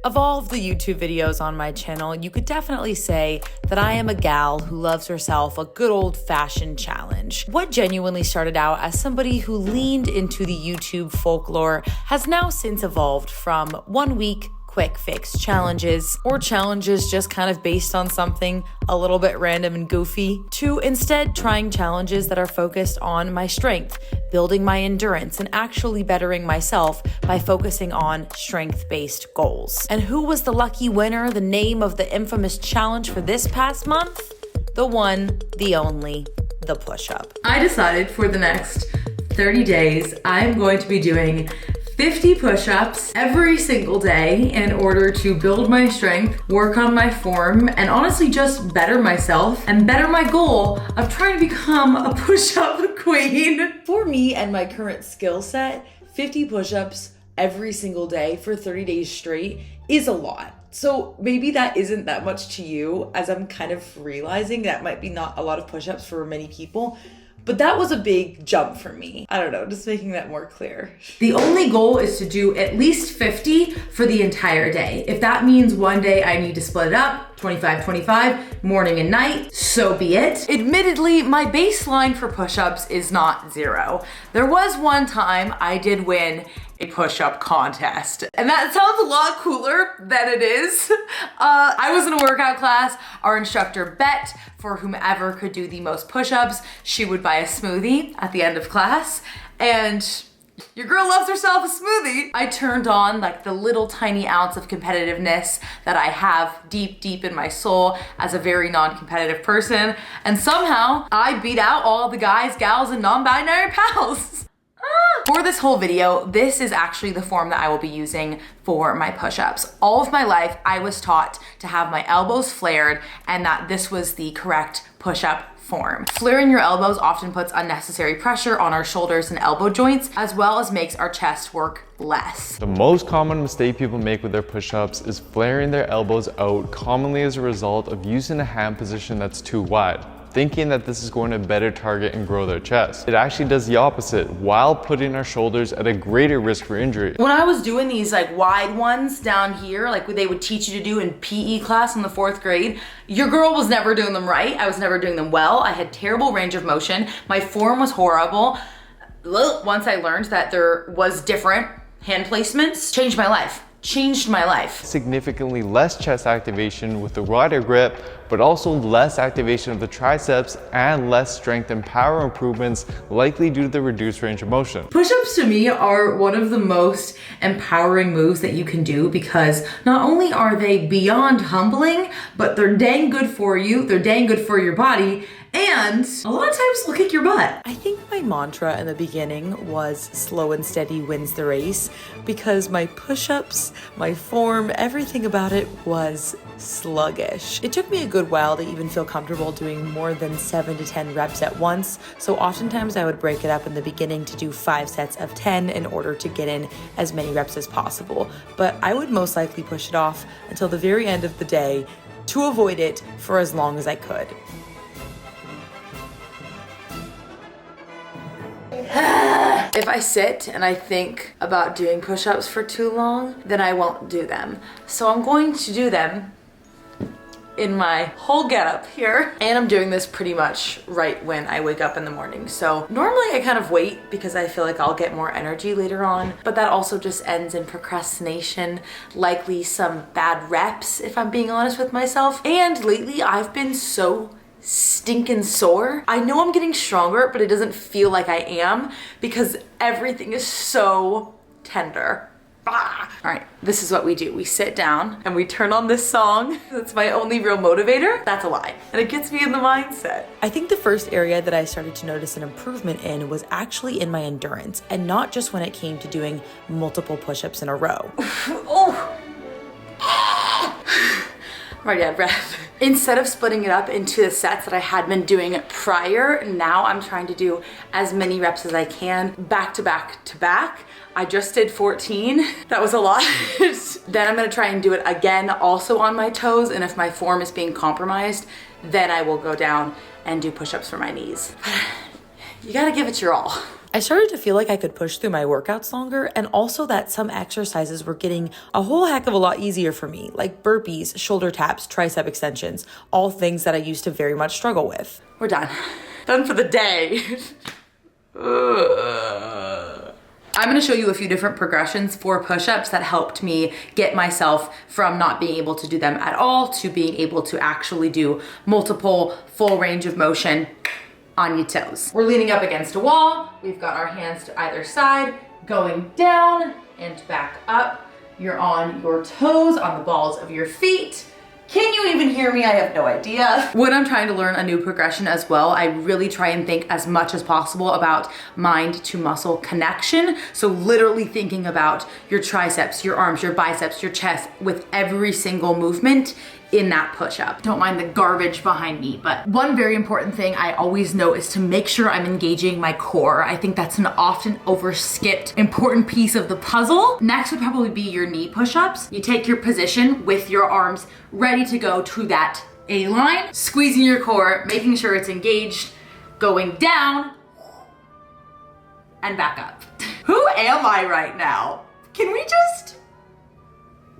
Of all of the YouTube videos on my channel, you could definitely say that I am a gal who loves herself a good old-fashioned challenge. What genuinely started out as somebody who leaned into the YouTube folklore has now since evolved from 1 week quick fix challenges, or challenges just kind of based on something a little bit random and goofy, to instead trying challenges that are focused on my strength, building my endurance, and actually bettering myself by focusing on strength-based goals. And who was the lucky winner, the name of the infamous challenge for this past month? The one, the only, the push-up. I decided for the next 30 days, I'm going to be doing 50 push-ups every single day in order to build my strength, work on my form, and honestly just better myself and better my goal of trying to become a push-up queen. For me and my current skill set, 50 push-ups every single day for 30 days straight is a lot. So maybe that isn't that much to you, as I'm kind of realizing that might be not a lot of push-ups for many people. But that was a big jump for me. I don't know, just making that more clear. The only goal is to do at least 50 for the entire day. If that means one day I need to split it up, 25-25, morning and night, so be it. Admittedly, my baseline for push-ups is not 0. There was one time I did win a push-up contest, and that sounds a lot cooler than it is. I was in a workout class. Our instructor bet for whomever could do the most push-ups, she would buy a smoothie at the end of class, and your girl loves herself a smoothie. I turned on like the little tiny ounce of competitiveness that I have deep in my soul as a very non-competitive person, and somehow I beat out all the guys, gals, and non-binary pals. For this whole video, this is actually the form that I will be using for my push-ups. All of my life, I was taught to have my elbows flared and that this was the correct push-up form. Flaring your elbows often puts unnecessary pressure on our shoulders and elbow joints, as well as makes our chest work less. The most common mistake people make with their push-ups is flaring their elbows out, commonly as a result of using a hand position that's too wide, thinking that this is going to better target and grow their chest. It actually does the opposite, while putting our shoulders at a greater risk for injury. When I was doing these like wide ones down here, like what they would teach you to do in PE class in the 4th grade, your girl was never doing them right. I was never doing them well. I had terrible range of motion. My form was horrible. Once I learned that there was different hand placements, changed my life. Significantly less chest activation with the wider grip, but also less activation of the triceps and less strength and power improvements, likely due to the reduced range of motion. Push-ups to me are one of the most empowering moves that you can do, because not only are they beyond humbling, but they're dang good for you, they're dang good for your body, and a lot of times they'll kick your butt. I think my mantra in the beginning was slow and steady wins the race, because my push-ups, my form, everything about it was sluggish. It took me a good while to even feel comfortable doing more than 7 to 10 reps at once, so oftentimes I would break it up in the beginning to do 5 sets of 10 in order to get in as many reps as possible. But I would most likely push it off until the very end of the day to avoid it for as long as I could. If I sit and I think about doing push-ups for too long, then I won't do them. So I'm going to do them in my whole getup here. And I'm doing this pretty much right when I wake up in the morning. So normally I kind of wait because I feel like I'll get more energy later on, but that also just ends in procrastination, likely some bad reps if I'm being honest with myself. And lately I've been so stinking sore. I know I'm getting stronger, but it doesn't feel like I am because everything is so tender. All right, this is what we do. We sit down and we turn on this song. That's my only real motivator. That's a lie. And it gets me in the mindset. I think the first area that I started to notice an improvement in was actually in my endurance, and not just when it came to doing multiple push-ups in a row. Oh. I'm already out of breath. Instead of splitting it up into the sets that I had been doing prior, now I'm trying to do as many reps as I can back to back to back. I just did 14. That was a lot. Then I'm gonna try and do it again also on my toes, and if my form is being compromised, then I will go down and do push-ups for my knees. You gotta give it your all. I started to feel like I could push through my workouts longer, and also that some exercises were getting a whole heck of a lot easier for me, like burpees, shoulder taps, tricep extensions, all things that I used to very much struggle with. We're done. Done for the day. I'm gonna show you a few different progressions for push-ups that helped me get myself from not being able to do them at all to being able to actually do multiple full range of motion on your toes. We're leaning up against a wall. We've got our hands to either side, going down and back up. You're on your toes, on the balls of your feet. Can you even hear me? I have no idea. When I'm trying to learn a new progression as well, I really try and think as much as possible about mind to muscle connection. So literally thinking about your triceps, your arms, your biceps, your chest with every single movement in that push-up. Don't mind the garbage behind me, but one very important thing I always know is to make sure I'm engaging my core. I think that's an often overskipped important piece of the puzzle. Next would probably be your knee push-ups. You take your position with your arms ready to go to that A-line, squeezing your core, making sure it's engaged, going down and back up. Who am I right now? Can we just...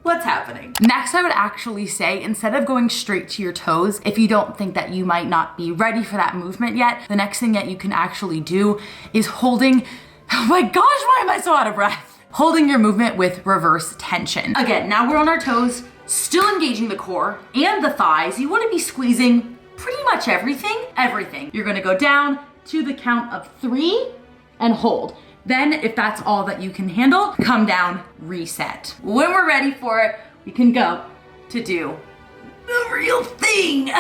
What's happening? Next, I would actually say, instead of going straight to your toes, if you don't think that you might not be ready for that movement yet, the next thing that you can actually do is holding, oh my gosh, why am I so out of breath? Holding your movement with reverse tension. Again, now we're on our toes, still engaging the core and the thighs. You wanna be squeezing pretty much everything. You're gonna go down to the count of 3 and hold. Then, if that's all that you can handle, come down, reset. When we're ready for it, we can go to do the real thing.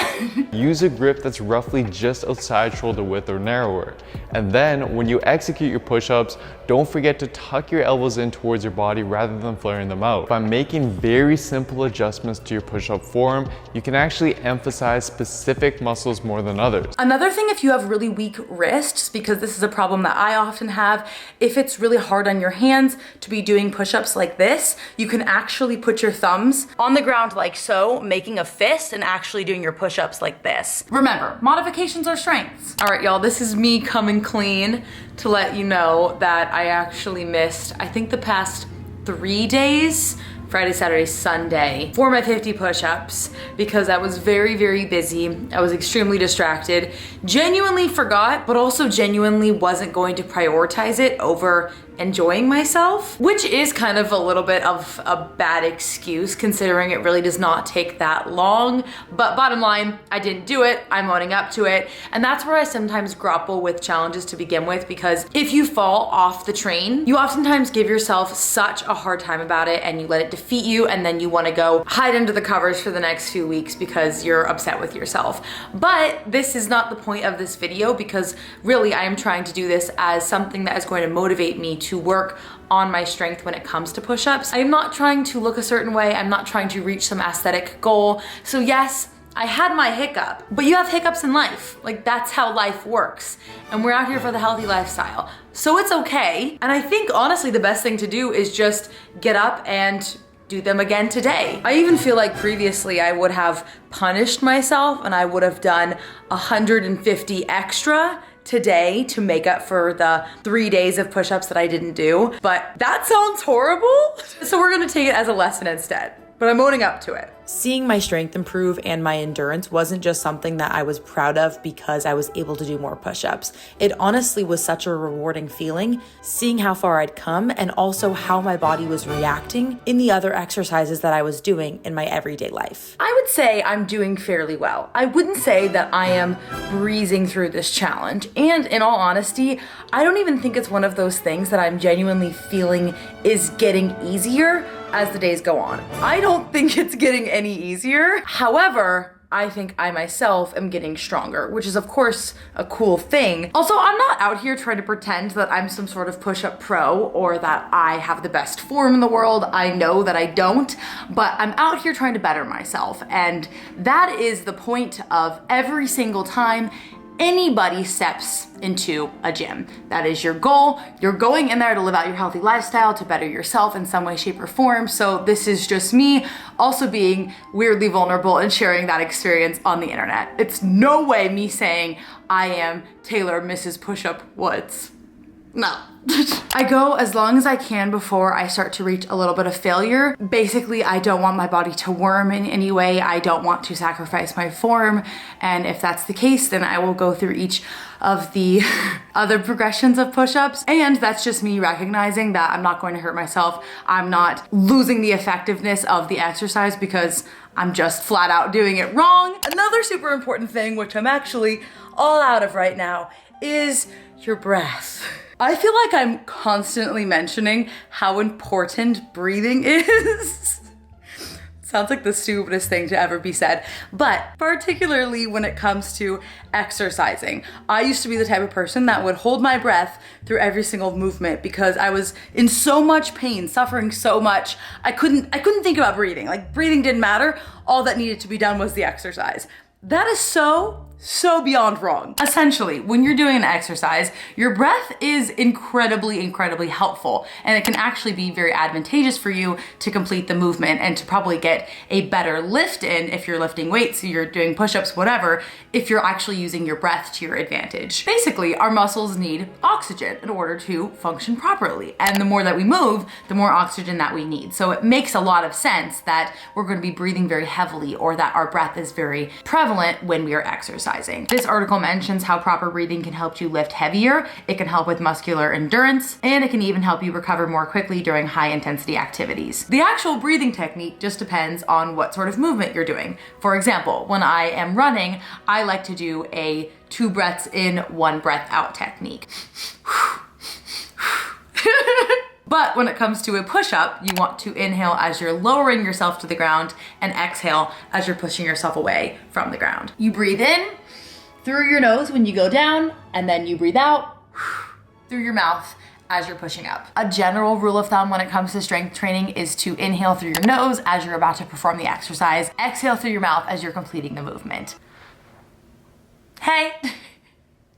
Use a grip that's roughly just outside shoulder width or narrower. And then when you execute your push-ups, don't forget to tuck your elbows in towards your body rather than flaring them out. By making very simple adjustments to your push-up form, you can actually emphasize specific muscles more than others. Another thing, if you have really weak wrists, because this is a problem that I often have, if it's really hard on your hands to be doing push-ups like this, you can actually put your thumbs on the ground like so, making a fist and actually doing your push-ups like this. Remember, modifications are strengths. All right, y'all, this is me coming clean to let you know that I actually missed, I think, the past 3 days, Friday, Saturday, Sunday, for my 50 push-ups because I was very, very busy. I was extremely distracted, genuinely forgot, but also genuinely wasn't going to prioritize it over enjoying myself, which is kind of a little bit of a bad excuse considering it really does not take that long. But bottom line, I didn't do it. I'm owning up to it. And that's where I sometimes grapple with challenges to begin with, because if you fall off the train, you oftentimes give yourself such a hard time about it and you let it defeat you, and then you want to go hide under the covers for the next few weeks because you're upset with yourself. But this is not the point of this video, because really I am trying to do this as something that is going to motivate me to work on my strength when it comes to push-ups. I'm not trying to look a certain way. I'm not trying to reach some aesthetic goal. So yes, I had my hiccup, but you have hiccups in life. Like, that's how life works. And we're out here for the healthy lifestyle. So it's okay. And I think honestly, the best thing to do is just get up and do them again today. I even feel like previously I would have punished myself and I would have done 150 extra today to make up for the 3 days of push-ups that I didn't do. But that sounds horrible. So we're gonna take it as a lesson instead. But I'm owning up to it. Seeing my strength improve and my endurance wasn't just something that I was proud of because I was able to do more push-ups. It honestly was such a rewarding feeling, seeing how far I'd come and also how my body was reacting in the other exercises that I was doing in my everyday life. I would say I'm doing fairly well. I wouldn't say that I am breezing through this challenge. And in all honesty, I don't even think it's one of those things that I'm genuinely feeling is getting easier as the days go on. I don't think it's getting any easier. However, I think I myself am getting stronger, which is of course a cool thing. Also, I'm not out here trying to pretend that I'm some sort of push-up pro or that I have the best form in the world. I know that I don't, but I'm out here trying to better myself. And that is the point of every single time anybody steps into a gym. That is your goal. You're going in there to live out your healthy lifestyle, to better yourself in some way, shape, or form. So this is just me also being weirdly vulnerable and sharing that experience on the internet. It's no way me saying I am Taylor Mrs. Pushup Woods. No. I go as long as I can before I start to reach a little bit of failure. Basically, I don't want my body to worm in any way. I don't want to sacrifice my form. And if that's the case, then I will go through each of the other progressions of push-ups. And that's just me recognizing that I'm not going to hurt myself. I'm not losing the effectiveness of the exercise because I'm just flat out doing it wrong. Another super important thing, which I'm actually all out of right now, is your breath. I feel like I'm constantly mentioning how important breathing is. Sounds like the stupidest thing to ever be said, but particularly when it comes to exercising. I used to be the type of person that would hold my breath through every single movement because I was in so much pain, suffering so much. I couldn't think about breathing. Like, breathing didn't matter. All that needed to be done was the exercise. That is so beyond wrong. Essentially, when you're doing an exercise, your breath is incredibly helpful, and it can actually be very advantageous for you to complete the movement and to probably get a better lift in if you're lifting weights, you're doing push-ups, whatever, if you're actually using your breath to your advantage. Basically, our muscles need oxygen in order to function properly, and the more that we move, the more oxygen that we need. So it makes a lot of sense that we're going to be breathing very heavily, or that our breath is very prevalent when we are exercising. This article mentions how proper breathing can help you lift heavier, it can help with muscular endurance, and it can even help you recover more quickly during high intensity activities. The actual breathing technique just depends on what sort of movement you're doing. For example, when I am running, I like to do a 2 breaths in, 1 breath out technique. But when it comes to a push-up, you want to inhale as you're lowering yourself to the ground and exhale as you're pushing yourself away from the ground. You breathe in through your nose when you go down, and then you breathe out through your mouth as you're pushing up. A general rule of thumb when it comes to strength training is to inhale through your nose as you're about to perform the exercise, exhale through your mouth as you're completing the movement. Hey.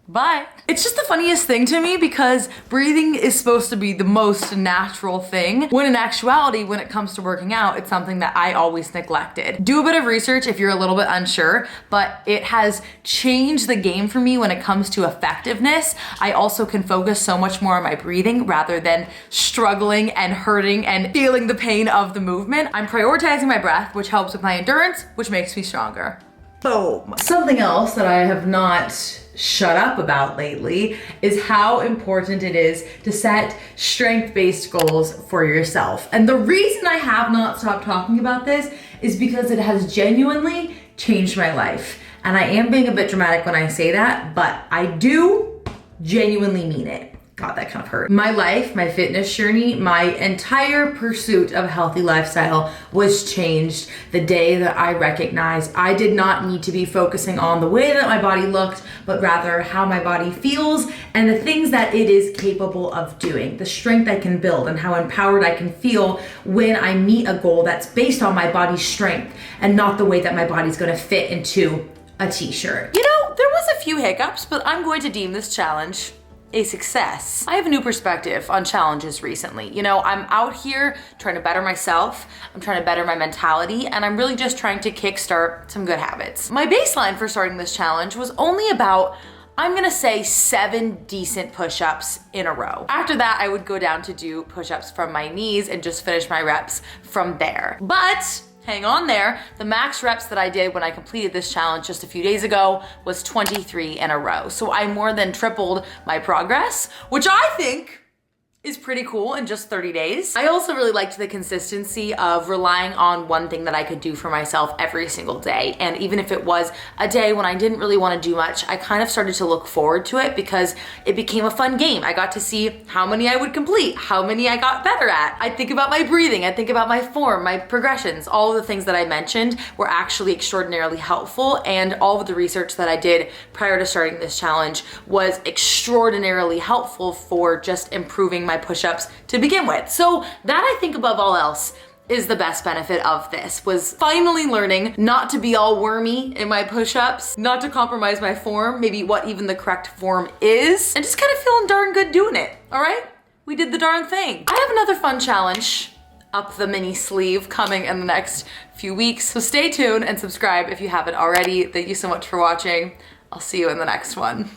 Bye. It's just the funniest thing to me because breathing is supposed to be the most natural thing, when in actuality, when it comes to working out, it's something that I always neglected. Do a bit of research if you're a little bit unsure, but it has changed the game for me when it comes to effectiveness. I also can focus so much more on my breathing rather than struggling and hurting and feeling the pain of the movement. I'm prioritizing my breath, which helps with my endurance, which makes me stronger. Boom. Something else that I have not shut up about lately is how important it is to set strength-based goals for yourself. And the reason I have not stopped talking about this is because it has genuinely changed my life. And I am being a bit dramatic when I say that, but I do genuinely mean it. God, that kind of hurt. My life, my fitness journey, my entire pursuit of a healthy lifestyle was changed the day that I recognized I did not need to be focusing on the way that my body looked, but rather how my body feels and the things that it is capable of doing, the strength I can build and how empowered I can feel when I meet a goal that's based on my body's strength and not the way that my body's gonna fit into a t-shirt. You know, there was a few hiccups, but I'm going to deem this challenge a success. I have a new perspective on challenges recently. You know, I'm out here trying to better myself, I'm trying to better my mentality, and I'm really just trying to kickstart some good habits. My baseline for starting this challenge was only about, I'm gonna say, 7 decent push-ups in a row. After that, I would go down to do push-ups from my knees and just finish my reps from there. But hang on there, the max reps that I did when I completed this challenge just a few days ago was 23 in a row. So I more than tripled my progress, which I think is pretty cool in just 30 days. I also really liked the consistency of relying on one thing that I could do for myself every single day. And even if it was a day when I didn't really want to do much, I kind of started to look forward to it because it became a fun game. I got to see how many I would complete, how many I got better at. I think about my breathing, I think about my form, my progressions. All of the things that I mentioned were actually extraordinarily helpful, and all of the research that I did prior to starting this challenge was extraordinarily helpful for just improving my push-ups to begin with. So that, I think, above all else, is the best benefit of this, was finally learning not to be all wormy in my push-ups, not to compromise my form, maybe what even the correct form is, and just kind of feeling darn good doing it, all right? We did the darn thing. I have another fun challenge up the mini sleeve coming in the next few weeks, so stay tuned and subscribe if you haven't already. Thank you so much for watching. I'll see you in the next one.